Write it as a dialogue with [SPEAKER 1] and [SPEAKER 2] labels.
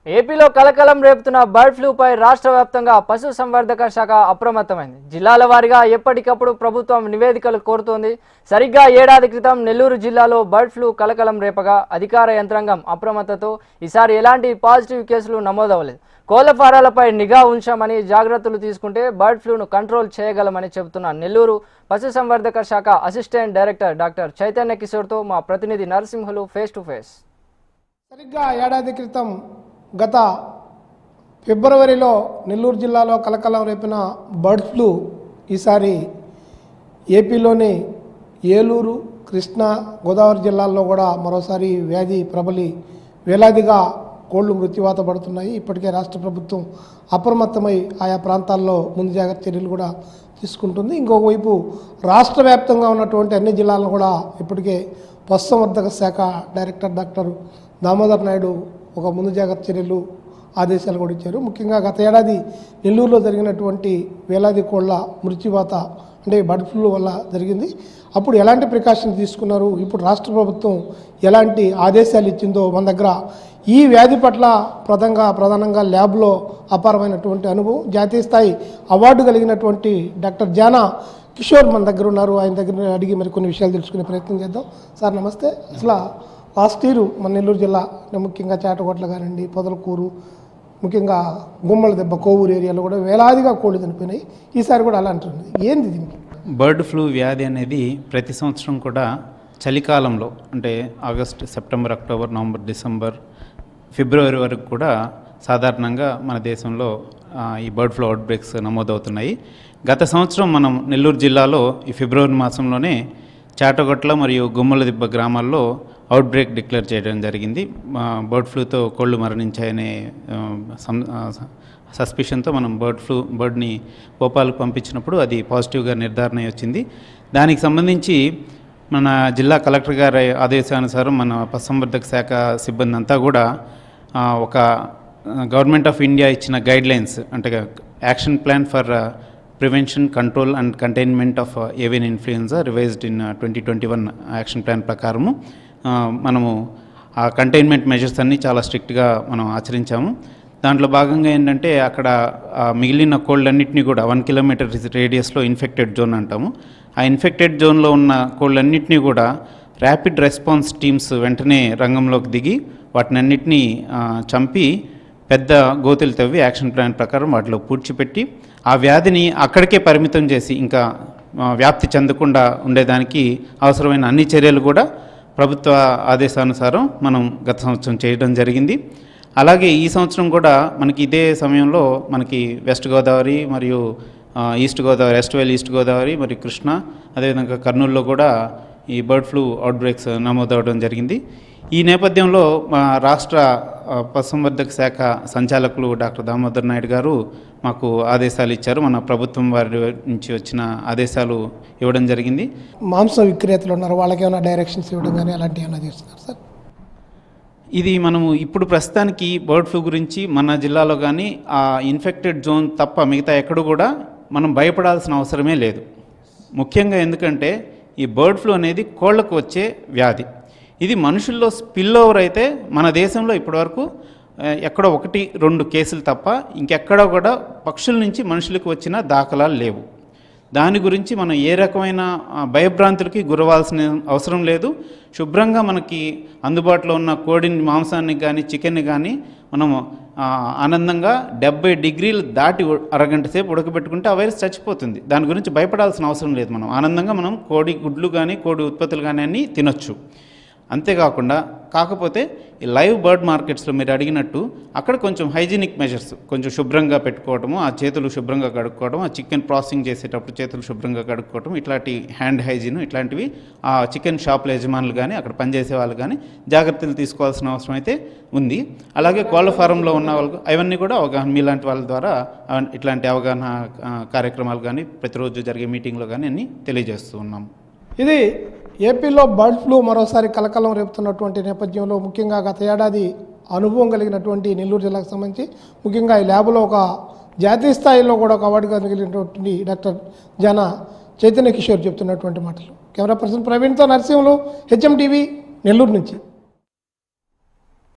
[SPEAKER 1] ఏపీలో కలకలం రేపుతున్న బర్డ్ ఫ్లూపై రాష్ట్ర వ్యాప్తంగా పశుసంవర్ధక శాఖ అప్రమత్తమైంది. జిల్లాల వారీగా ఎప్పటికప్పుడు ప్రభుత్వం నివేదికలు కోరుతోంది. సరిగ్గా ఏడాది క్రితం నెల్లూరు జిల్లాలో బర్డ్ ఫ్లూ కలకలం రేపగా అధికార యంత్రాంగం అప్రమత్తతో ఈసారి ఎలాంటి పాజిటివ్ కేసులు నమోదవలేదు. కోళ్ల ఫారాలపై నిఘా ఉంచామని జాగ్రత్తలు తీసుకుంటే బర్డ్ ఫ్లూను కంట్రోల్ చేయగలమని చెబుతున్న నెల్లూరు పశుసంవర్ధక శాఖ అసిస్టెంట్ డైరెక్టర్ డాక్టర్ చైతన్య కిషోర్తో మా ప్రతినిధి నరసింహులు ఫేస్ టు ఫేస్.
[SPEAKER 2] సరిగ్గా ఏడాది క్రితం గత ఫిబ్రవరిలో నెల్లూరు జిల్లాలో కలకలం రేపిన బర్డ్ ఫ్లూ ఈసారి ఏపీలోని ఏలూరు, కృష్ణా, గోదావరి జిల్లాల్లో కూడా మరోసారి వ్యాధి ప్రబలి వేలాదిగా కోళ్లు మృత్యువాత పడుతున్నాయి. ఇప్పటికే రాష్ట్ర ప్రభుత్వం అప్రమత్తమై ఆయా ప్రాంతాల్లో ముందు జాగ్రత్త చర్యలు కూడా తీసుకుంటుంది. ఇంకొక వైపు రాష్ట్ర వ్యాప్తంగా ఉన్నటువంటి అన్ని జిల్లాలను కూడా ఇప్పటికే పశుసంవర్ధక శాఖ డైరెక్టర్ డాక్టర్ దామోదర్ నాయుడు ఒక ముందు జాగ్రత్త చర్యలు ఆదేశాలు కూడా ఇచ్చారు. ముఖ్యంగా గత ఏడాది నెల్లూరులో జరిగినటువంటి వేలాది కోళ్ల మృత్యువాత అంటే బర్డ్ ఫ్లూ వల్ల జరిగింది. అప్పుడు ఎలాంటి ప్రికాషన్స్ తీసుకున్నారు, ఇప్పుడు రాష్ట్ర ప్రభుత్వం ఎలాంటి ఆదేశాలు ఇచ్చిందో మన దగ్గర ఈ వ్యాధి పట్ల ప్రధానంగా ల్యాబ్లో అపారమైనటువంటి అనుభవం, జాతీయ స్థాయి అవార్డు కలిగినటువంటి డాక్టర్ జానా కిషోర్ మన దగ్గర ఉన్నారు. ఆయన దగ్గర అడిగి మరి కొన్ని విషయాలు తెలుసుకునే ప్రయత్నం చేద్దాం. సార్ నమస్తే. అసలు లాస్ట్ ఇయర్ మన నెల్లూరు జిల్లా ముఖ్యంగా చాటగొట్ల కానివ్వండి, పొదలకూరు, ముఖ్యంగా గుమ్మల దెబ్బ, కోవూరు ఏరియాలో కూడా వేలాదిగా కోళ్ళు చనిపోయినాయి. ఈసారి కూడా అలా అంటుంది. ఏంది దీనికి?
[SPEAKER 3] బర్డ్ ఫ్లూ వ్యాధి అనేది ప్రతి సంవత్సరం కూడా చలికాలంలో అంటే August, September, October, November, December, ఫిబ్రవరి వరకు కూడా సాధారణంగా మన దేశంలో ఈ బర్డ్ ఫ్లూ అవుట్బ్రేక్స్ నమోదవుతున్నాయి. గత సంవత్సరం మనం నెల్లూరు జిల్లాలో ఈ ఫిబ్రవరి మాసంలోనే చాటగొట్ల మరియు గుమ్మలదిబ్బ గ్రామాల్లో అవుట్బ్రేక్ డిక్లేర్ చేయడం జరిగింది. బర్డ్ ఫ్లూతో కోళ్లు మరణించాయనే సస్పిషన్తో మనం బర్డ్ని భోపాల్కు పంపించినప్పుడు అది పాజిటివ్గా నిర్ధారణ వచ్చింది. దానికి సంబంధించి మన జిల్లా కలెక్టర్ గారి ఆదేశానుసారం మన పశుసంవర్ధక శాఖ సిబ్బంది అంతా కూడా ఒక గవర్నమెంట్ ఆఫ్ ఇండియా ఇచ్చిన గైడ్లైన్స్ అంటే action plan for prevention, control and containment of avian influenza revised in 2021 action plan ప్రకారము మనము ఆ కంటైన్మెంట్ మెజర్స్ అన్నీ చాలా స్ట్రిక్ట్గా మనం ఆచరించాము. దాంట్లో భాగంగా ఏంటంటే అక్కడ మిగిలిన కోళ్ళన్నింటినీ కూడా 1 కిలోమీటర్ రేడియస్లో ఇన్ఫెక్టెడ్ జోన్ అంటాము. ఆ ఇన్ఫెక్టెడ్ జోన్లో ఉన్న కోళ్ళన్నింటినీ కూడా ర్యాపిడ్ రెస్పాన్స్ టీమ్స్ వెంటనే రంగంలోకి దిగి వాటిని అన్నింటినీ చంపి పెద్ద గోతులు తవ్వి యాక్షన్ ప్లాన్ ప్రకారం వాటిలో పూడ్చిపెట్టి ఆ వ్యాధిని అక్కడికే పరిమితం చేసి ఇంకా వ్యాప్తి చెందకుండా ఉండేదానికి అవసరమైన అన్ని చర్యలు కూడా ప్రభుత్వ ఆదేశానుసారం మనం గత సంవత్సరం చేయడం జరిగింది. అలాగే ఈ సంవత్సరం కూడా మనకి ఇదే సమయంలో మనకి వెస్ట్ గోదావరి మరియు ఈస్ట్ గోదావరి, ఎస్ట్వేల్ ఈస్ట్ గోదావరి మరియు కృష్ణా, అదేవిధంగా కర్నూలులో కూడా ఈ బర్డ్ ఫ్లూ అవుట్బ్రేక్స్ నమోదవడం జరిగింది. ఈ నేపథ్యంలో మా రాష్ట్ర పశుసంవర్ధక శాఖ సంచాలకులు డాక్టర్ దామోదర్ నాయుడు గారు మాకు ఆదేశాలు ఇచ్చారు. మన ప్రభుత్వం వారి నుంచి వచ్చిన ఆదేశాలు ఇవ్వడం జరిగింది.
[SPEAKER 2] మాంసం విక్రేతలు ఉన్నారు, వాళ్ళకి ఏమైనా డైరెక్షన్స్ ఇవ్వడం కానీ అలాంటివి ఏమైనా చేస్తున్నారు సార్?
[SPEAKER 3] ఇది మనము ఇప్పుడు ప్రస్తుతానికి బర్డ్ ఫ్లూ గురించి మన జిల్లాలో కానీ ఆ ఇన్ఫెక్టెడ్ జోన్ తప్ప మిగతా ఎక్కడు కూడా మనం భయపడాల్సిన అవసరమే లేదు. ముఖ్యంగా ఎందుకంటే ఈ బర్డ్ ఫ్లూ అనేది కోళ్లకు వచ్చే వ్యాధి. ఇది మనుషుల్లో స్పిల్ ఓవర్ అయితే మన దేశంలో ఇప్పటివరకు ఎక్కడో 1-2 కేసులు తప్ప ఇంకెక్కడో కూడా పక్షుల నుంచి మనుషులకు వచ్చిన దాఖలాలు లేవు. దాని గురించి మనం ఏ రకమైన భయభ్రాంతులకి గురవాల్సిన అవసరం లేదు. శుభ్రంగా మనకి అందుబాటులో ఉన్న కోడిని మాంసాన్ని కానీ చికెన్ని కానీ మనము ఆనందంగా 70 డిగ్రీలు దాటి అరగంట సేపు ఉడకబెట్టుకుంటే ఆ వైరస్ చచ్చిపోతుంది. దాని గురించి భయపడాల్సిన అవసరం లేదు. మనం ఆనందంగా మనం కోడి గుడ్లు కానీ కోడి ఉత్పత్తులు కానీ అన్నీ తినొచ్చు. అంతేకాకుండా కాకపోతే ఈ లైవ్ బర్డ్ మార్కెట్స్లో మీరు అడిగినట్టు అక్కడ కొంచెం హైజీనిక్ మెజర్స్ కొంచెం శుభ్రంగా పెట్టుకోవటము, ఆ చేతులు శుభ్రంగా కడుక్కోవడం, ఆ చికెన్ ప్రాసెసింగ్ చేసేటప్పుడు చేతులు శుభ్రంగా కడుక్కోవటం, ఇట్లాంటి హ్యాండ్ హైజీన్ ఇట్లాంటివి ఆ చికెన్ షాపుల యజమానులు కానీ అక్కడ పనిచేసే వాళ్ళు కానీ జాగ్రత్తలు తీసుకోవాల్సిన అవసరం అయితే ఉంది. అలాగే కోళ్ల ఫారంలో ఉన్న వాళ్ళకు అవన్నీ కూడా అవగాహన మీలాంటి వాళ్ళ ద్వారా ఇట్లాంటి అవగాహన కార్యక్రమాలు కానీ ప్రతిరోజు జరిగే మీటింగ్లో కానీ అన్నీ తెలియజేస్తూ ఉన్నాము.
[SPEAKER 2] ఇది ఏపీలో బర్డ్ ఫ్లూ మరోసారి కలకలం రేపుతున్నటువంటి నేపథ్యంలో ముఖ్యంగా గత ఏడాది అనుభవం కలిగినటువంటి నెల్లూరు జిల్లాకు సంబంధించి ముఖ్యంగా ఈ ల్యాబ్లో ఒక జాతీయ స్థాయిలో కూడా ఒక అవార్డుగా మిగిలినటువంటి డాక్టర్ జానా చైతన్య కిషోర్ చెప్తున్నటువంటి మాటలు. కెమెరా పర్సన్ ప్రవీణ్తో నరసింహులు, HM TV, నెల్లూరు నుంచి.